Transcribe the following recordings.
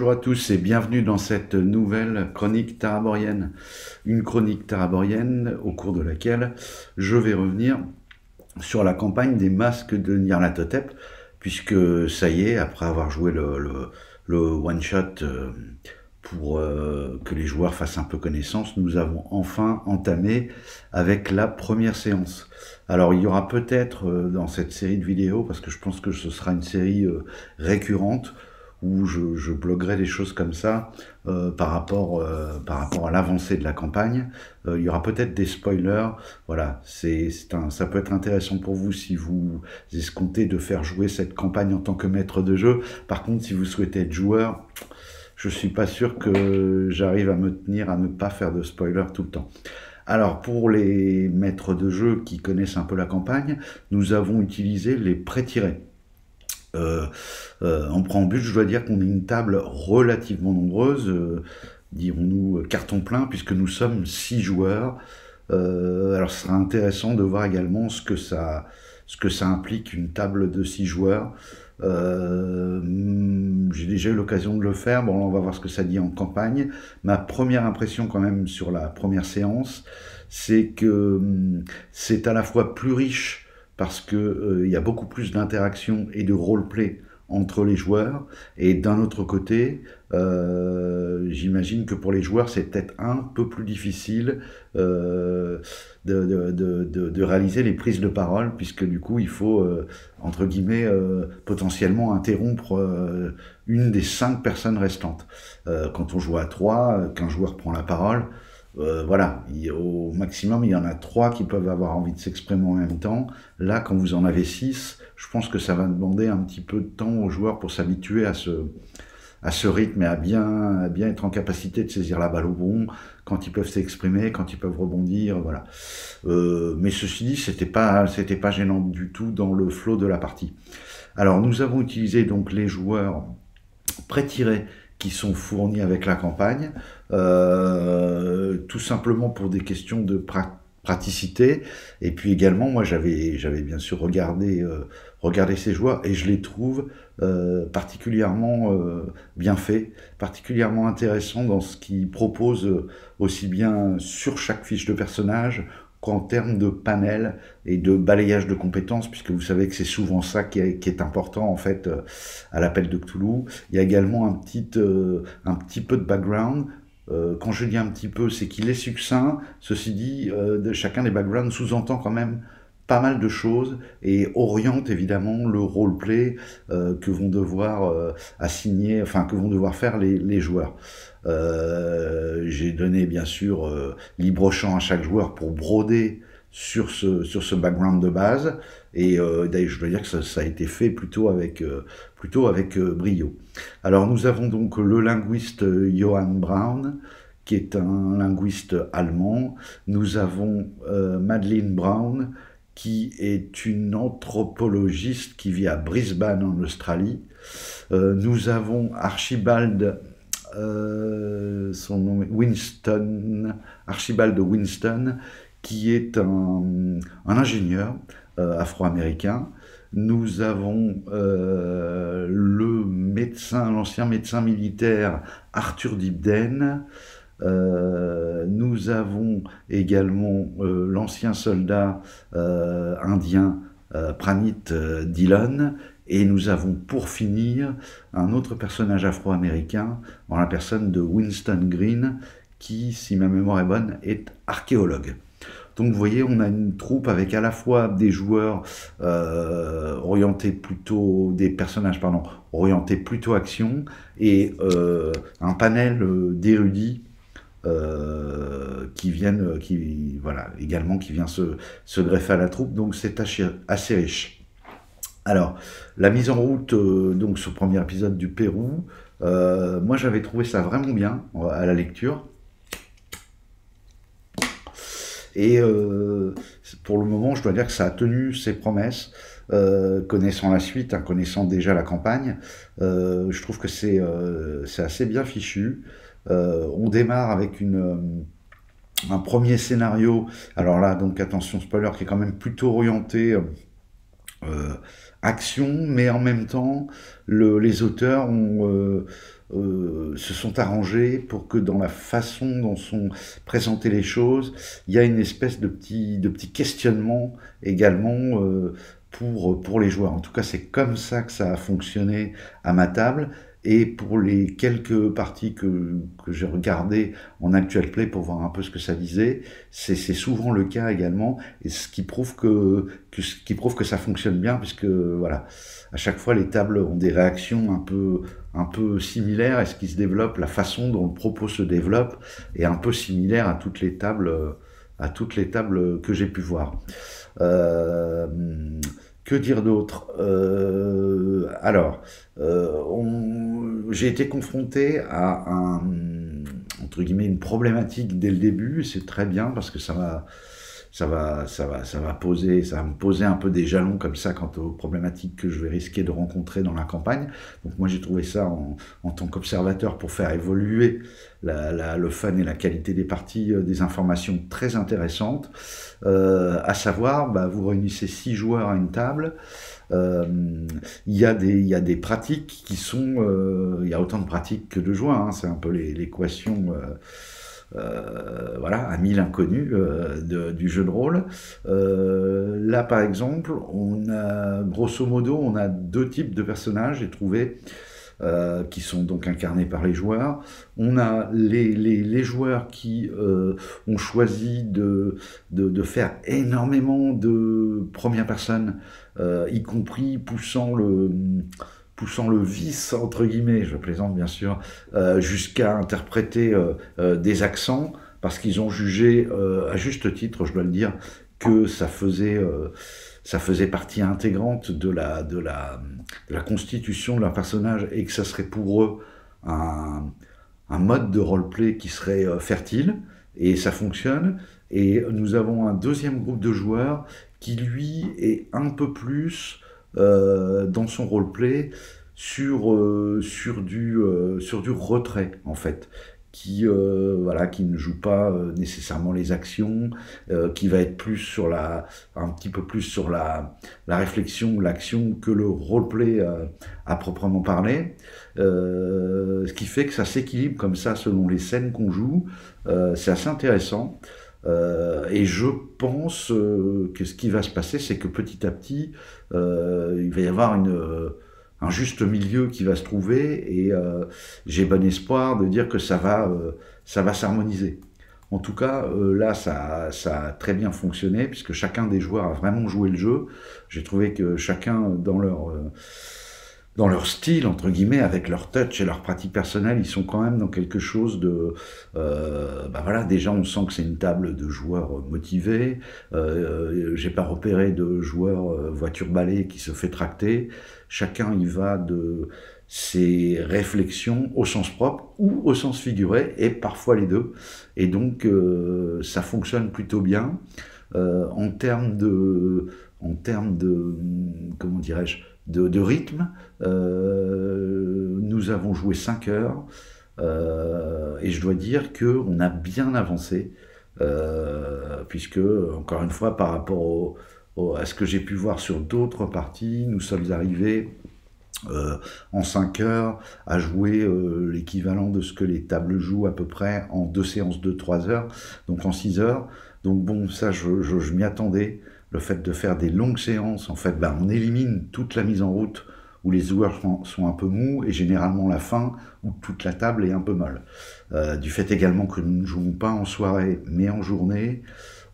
Bonjour à tous et bienvenue dans cette nouvelle chronique taraborienne. Une chronique taraborienne au cours de laquelle je vais revenir sur la campagne des masques de Nyarlathotep, puisque ça y est, après avoir joué le one-shot pour que les joueurs fassent un peu connaissance, nous avons enfin entamé avec la première séance. Alors il y aura peut-être dans cette série de vidéos, parce que je pense que ce sera une série récurrente, où je bloguerai des choses comme ça par rapport à l'avancée de la campagne. Il y aura peut-être des spoilers. Voilà, ça peut être intéressant pour vous si vous escomptez de faire jouer cette campagne en tant que maître de jeu. Par contre, si vous souhaitez être joueur, je suis pas sûr que j'arrive à me tenir à ne pas faire de spoilers tout le temps. Alors, pour les maîtres de jeu qui connaissent un peu la campagne, nous avons utilisé les pré-tirés. En préambule, je dois dire qu'on est une table relativement nombreuse, dirons-nous carton plein, puisque nous sommes 6 joueurs. Alors, ce sera intéressant de voir également ce que ça implique, une table de 6 joueurs. J'ai déjà eu l'occasion de le faire. Bon, là, on va voir ce que ça dit en campagne. Ma première impression, quand même, sur la première séance, c'est que c'est à la fois plus riche parce que y a beaucoup plus d'interaction et de roleplay entre les joueurs, et d'un autre côté, j'imagine que pour les joueurs, c'est peut-être un peu plus difficile de réaliser les prises de parole, puisque du coup, il faut, entre guillemets, potentiellement interrompre une des 5 personnes restantes. Quand on joue à 3, qu'un joueur prend la parole, voilà, au maximum, il y en a 3 qui peuvent avoir envie de s'exprimer en même temps. Là, quand vous en avez 6, je pense que ça va demander un petit peu de temps aux joueurs pour s'habituer à ce rythme et à bien être en capacité de saisir la balle au bon, quand ils peuvent s'exprimer, quand ils peuvent rebondir, voilà. Mais ceci dit, c'était pas gênant du tout dans le flow de la partie. Alors, nous avons utilisé donc les joueurs pré-tirés qui sont fournis avec la campagne, tout simplement pour des questions de praticité. Et puis également, moi, j'avais bien sûr regardé ces joueurs, et je les trouve particulièrement bien faits, particulièrement intéressants dans ce qu'ils proposent, aussi bien sur chaque fiche de personnage qu'en termes de panel et de balayage de compétences, puisque vous savez que c'est souvent ça qui est important en fait à l'appel de Cthulhu. Il y a également un petit peu de background. Quand je dis un petit peu, c'est qu'il est succinct. Ceci dit, de chacun des backgrounds sous-entend quand même pas mal de choses et oriente évidemment le roleplay que vont devoir assigner, enfin que vont devoir faire les joueurs. J'ai donné bien sûr libre champ à chaque joueur pour broder sur ce background de base, et d'ailleurs je dois dire que ça a été fait plutôt avec brio. Alors nous avons donc le linguiste Johann Braun, qui est un linguiste allemand. Nous avons Madeleine Brown, qui est une anthropologiste qui vit à Brisbane en Australie. Nous avons Archibald, son nom est Archibald Winston, qui est un ingénieur afro-américain. Nous avons l'ancien médecin militaire Arthur Dibden. Nous avons également l'ancien soldat indien Pranit Dillon, et nous avons pour finir un autre personnage afro-américain en la personne de Winston Green, qui, si ma mémoire est bonne, est archéologue. Donc vous voyez, on a une troupe avec à la fois des joueurs des personnages orientés plutôt action, et un panel d'érudits qui vient se greffer à la troupe. Donc c'est assez riche. Alors, la mise en route, donc ce premier épisode du Pérou, moi j'avais trouvé ça vraiment bien à la lecture. Et pour le moment, je dois dire que ça a tenu ses promesses. Connaissant la suite, connaissant déjà la campagne, je trouve que c'est assez bien fichu. On démarre avec un premier scénario, alors là, donc attention spoiler, qui est quand même plutôt orienté action, mais en même temps, les auteurs ont se sont arrangés pour que dans la façon dont sont présentées les choses, il y a une espèce de petit questionnement également pour les joueurs. En tout cas, c'est comme ça que ça a fonctionné à ma table. Et pour les quelques parties que j'ai regardées en actual play pour voir un peu ce que ça disait, c'est souvent le cas également, et ce qui prouve ce qui prouve que ça fonctionne bien, puisque voilà, à chaque fois les tables ont des réactions un peu similaires, et ce qui se développe, la façon dont le propos se développe, est un peu similaire à toutes les tables que j'ai pu voir. Euh, que dire d'autre j'ai été confronté à entre guillemets, une problématique dès le début, et c'est très bien parce que ça va me poser un peu des jalons comme ça quant aux problématiques que je vais risquer de rencontrer dans la campagne. Donc moi j'ai trouvé ça en tant qu'observateur pour faire évoluer le fun et la qualité des parties, des informations très intéressantes. À savoir, vous réunissez 6 joueurs à une table. Il y a des pratiques qui sont... il y a autant de pratiques que de joueurs, hein, c'est un peu l'équation... voilà, à 1000 inconnus du jeu de rôle. Là, par exemple, grosso modo, on a 2 types de personnages, j'ai trouvé, qui sont donc incarnés par les joueurs. On a les joueurs qui ont choisi de faire énormément de première personne, y compris poussant le vice, entre guillemets, je plaisante bien sûr, jusqu'à interpréter des accents, parce qu'ils ont jugé, à juste titre, je dois le dire, que ça faisait partie intégrante de la constitution de leur personnage, et que ça serait pour eux un mode de roleplay qui serait fertile, et ça fonctionne. Et nous avons un deuxième groupe de joueurs qui, lui, est un peu plus dans son roleplay sur du retrait, en fait, qui ne joue pas nécessairement les actions, qui va être plus un petit peu plus sur la réflexion, l'action, que le roleplay à proprement parler. Ce qui fait que ça s'équilibre comme ça selon les scènes qu'on joue. C'est assez intéressant. Et je pense que ce qui va se passer, c'est que petit à petit, il va y avoir un juste milieu qui va se trouver, et j'ai bon espoir de dire que ça va s'harmoniser. En tout cas, là, ça a très bien fonctionné, puisque chacun des joueurs a vraiment joué le jeu. J'ai trouvé que chacun, dans leur style, entre guillemets, avec leur touch et leur pratique personnelle, ils sont quand même dans quelque chose de... voilà, déjà on sent que c'est une table de joueurs motivés. J'ai pas repéré de joueurs voiture-balai qui se fait tracter. Chacun y va de ses réflexions au sens propre ou au sens figuré, et parfois les deux. Et donc ça fonctionne plutôt bien. En termes de... comment dirais-je, de rythme, nous avons joué 5 heures, et je dois dire qu'on a bien avancé, puisque, encore une fois, par rapport à ce que j'ai pu voir sur d'autres parties, nous sommes arrivés en 5 heures à jouer l'équivalent de ce que les tables jouent à peu près en 2 séances de 3 heures, donc en 6 heures. Donc bon, ça je m'y attendais. Le fait de faire des longues séances, en fait, on élimine toute la mise en route où les joueurs sont un peu mous, et généralement la fin où toute la table est un peu molle. Du fait également que nous ne jouons pas en soirée mais en journée,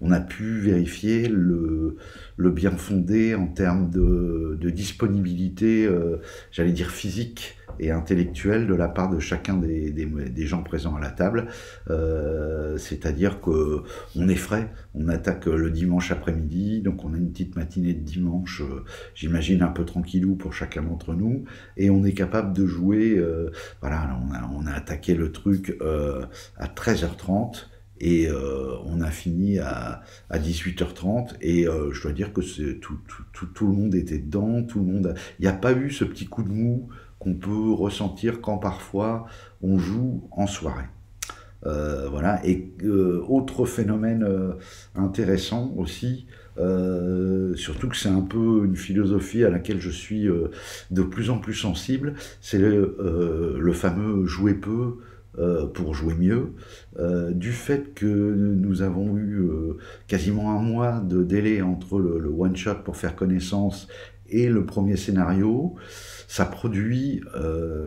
on a pu vérifier le bien fondé en termes de disponibilité, j'allais dire physique et intellectuelle, de la part de chacun des gens présents à la table. C'est-à-dire que on est frais, on attaque le dimanche après-midi, donc on a une petite matinée de dimanche, j'imagine un peu tranquillou pour chacun d'entre nous, et on est capable de jouer, voilà, on a attaqué le truc à 13h30, et on a fini à 18h30, et je dois dire que tout le monde était dedans, il n'y a pas eu ce petit coup de mou qu'on peut ressentir quand parfois on joue en soirée. Voilà. Et autre phénomène intéressant aussi, surtout que c'est un peu une philosophie à laquelle je suis de plus en plus sensible, c'est le fameux jouer peu pour jouer mieux. Du fait que nous avons eu quasiment un mois de délai entre le one-shot pour faire connaissance et le premier scénario, ça produit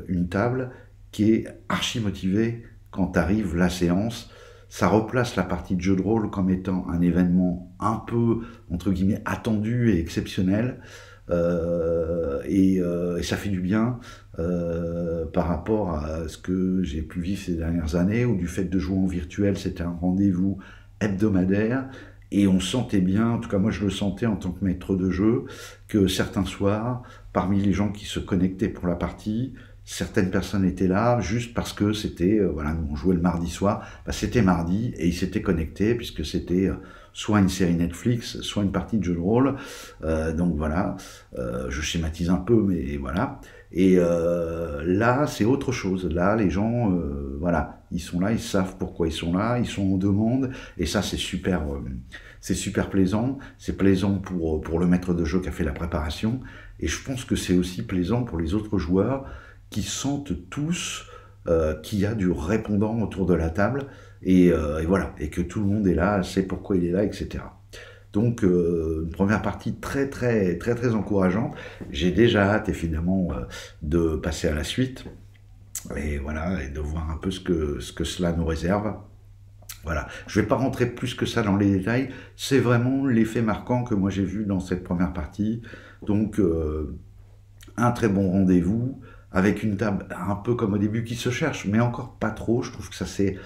une table qui est archi motivée quand arrive la séance. Ça replace la partie de jeu de rôle comme étant un événement un peu, entre guillemets, attendu et exceptionnel. Et ça fait du bien par rapport à ce que j'ai pu vivre ces dernières années, où du fait de jouer en virtuel, c'était un rendez-vous hebdomadaire, et on sentait bien, en tout cas moi je le sentais en tant que maître de jeu, que certains soirs, parmi les gens qui se connectaient pour la partie, certaines personnes étaient là juste parce que c'était, voilà, nous on jouait le mardi soir, bah, c'était mardi et ils s'étaient connectés puisque c'était soit une série Netflix, soit une partie de jeu de rôle. Donc voilà, je schématise un peu, mais voilà. Et là, c'est autre chose. Là, les gens, voilà, ils sont là, ils savent pourquoi ils sont là, ils sont en demande, et ça, c'est super plaisant. C'est plaisant pour le maître de jeu qui a fait la préparation, et je pense que c'est aussi plaisant pour les autres joueurs qui sentent tous qu'il y a du répondant autour de la table, et voilà, et que tout le monde est là, sait pourquoi il est là, etc. Donc une première partie très encourageante. J'ai déjà hâte évidemment de passer à la suite, et voilà, et de voir un peu ce que cela nous réserve. Voilà, je ne vais pas rentrer plus que ça dans les détails, c'est vraiment l'effet marquant que moi j'ai vu dans cette première partie. Donc un très bon rendez-vous, avec une table un peu comme au début qui se cherche, mais encore pas trop. Je trouve que ça s'est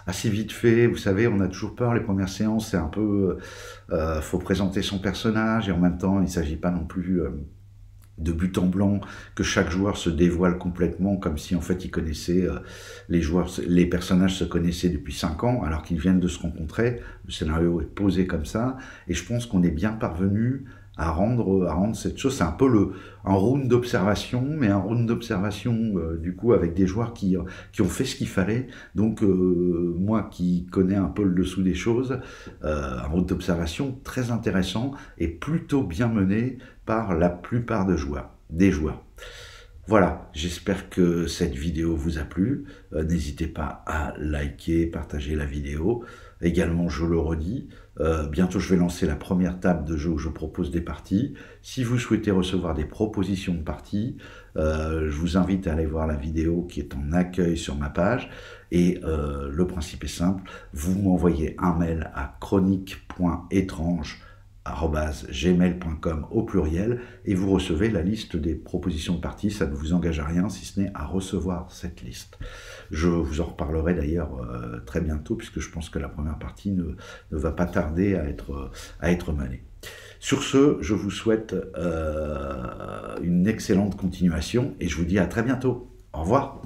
assez vite fait. Vous savez, on a toujours peur, les premières séances, c'est un peu... faut présenter son personnage, et en même temps, il ne s'agit pas non plus de but en blanc, que chaque joueur se dévoile complètement, comme si en fait il connaissait les personnages se connaissaient depuis 5 ans, alors qu'ils viennent de se rencontrer. Le scénario est posé comme ça, et je pense qu'on est bien parvenu à rendre cette chose. C'est un peu un round d'observation, mais un round d'observation du coup avec des joueurs qui ont fait ce qu'il fallait. Donc moi qui connais un peu le dessous des choses, un round d'observation très intéressant et plutôt bien mené par la plupart des joueurs. Voilà, j'espère que cette vidéo vous a plu. N'hésitez pas à liker, partager la vidéo. Également, je le redis, bientôt je vais lancer la première table de jeu où je propose des parties. Si vous souhaitez recevoir des propositions de parties, je vous invite à aller voir la vidéo qui est en accueil sur ma page. Et le principe est simple, vous m'envoyez un mail à chronique.étrange@gmail.com au pluriel, et vous recevez la liste des propositions de parties. Ça ne vous engage à rien si ce n'est à recevoir cette liste. Je vous en reparlerai d'ailleurs très bientôt, puisque je pense que la première partie ne va pas tarder à être menée. Sur ce, je vous souhaite une excellente continuation et je vous dis à très bientôt. Au revoir.